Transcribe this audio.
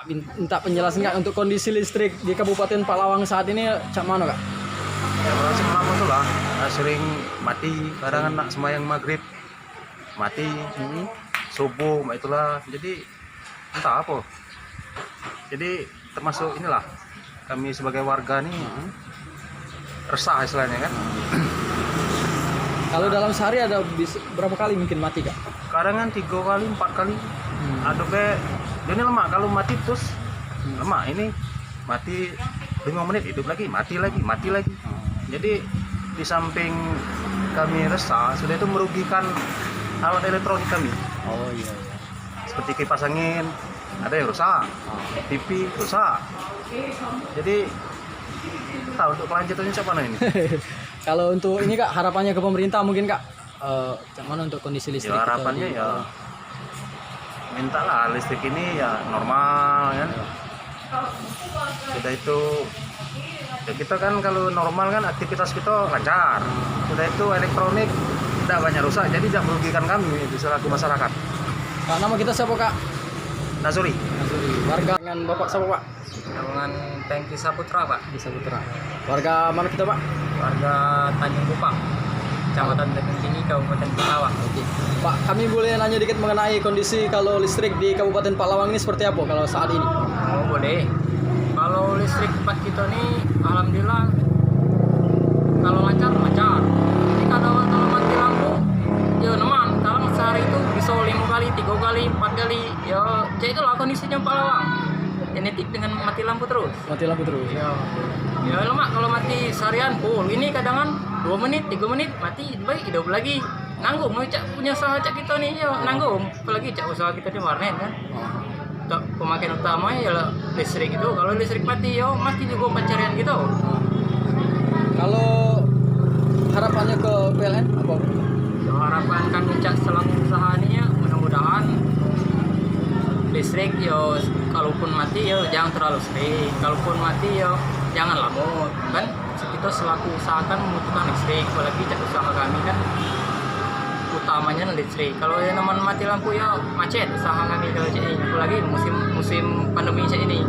minta penjelasan Kak untuk kondisi listrik di Kabupaten Palawang saat ini cak mana Kak? Ya kalau semalam itu lah sering mati, kadang nak semayang maghrib mati, subuh itulah, jadi entah apa. Jadi termasuk inilah kami sebagai warga nih resah istilahnya kan. Kalau dalam sehari ada berapa kali mungkin mati Kak? Kadang kan 3 kali 4 kali. Ada be ini lemak, kalau mati terus lemak, ini mati 5 menit hidup lagi, mati lagi. Jadi di samping kami resah, sudah itu merugikan alat elektronik kami. Oh iya. Seperti kipas angin, ada yang rusak, TV rusak. Jadi tahu untuk kelanjutannya siapa ini? Kalau untuk ini Kak, harapannya ke pemerintah mungkin Kak, cak mana untuk kondisi listrik? Ya harapannya ya mintalah listrik ini ya normal kan. Sudah itu ya kita kan kalau normal kan aktivitas kita lancar. Sudah itu elektronik tidak banyak rusak, jadi tidak merugikan kami itu selaku masyarakat. Kak, nama kita siapa Kak? Nasuri. Warga dengan Bapak siapa Pak? Dengan Tengki Saputra Pak, Di Saputra. Warga mana kita Pak? warga Tanjung Kupang, Kecamatan Tebing Tinggi, Kabupaten Palawang. Oke. Pak, kami boleh nanya dikit mengenai kondisi kalau listrik di Kabupaten Palawang ini seperti apa kalau saat ini? Oh boleh. Kalau listrik tempat kita nih, alhamdulillah kalau lancar. Jadi kalau mati lampu, ya neman. Kalau sehari itu bisa 5 kali, 3 kali, 4 kali. Ya, itulah kondisinya Palawang. Genetik dengan mati lampu terus. Mati lampu terus. Ya lemak kalau mati seharian full. Ini kadang 2 menit, 3 menit mati, baik hidup lagi. Nanggung, cak punya usaha cak kita nih ya nanggung. Apalagi cak usaha kita di warnet kan. Pemakaian utamanya ya listrik itu. Kalau listrik mati ya mati juga pencarian kita. Kalau harapannya ke PLN apa? Ya, harapan kami cak selaku usaha ini ya mudah-mudahan listrik ya kalaupun mati ya jangan terlalu sering. Kalaupun mati ya jangan lama. Kan kita selaku usaha kan membutuhkan listrik. Apalagi cak usaha kami kan utamanya listrik. Kalau yang namanya mati lampu ya macet usaha kami kalau cak ini. Apalagi musim pandemi cak ini.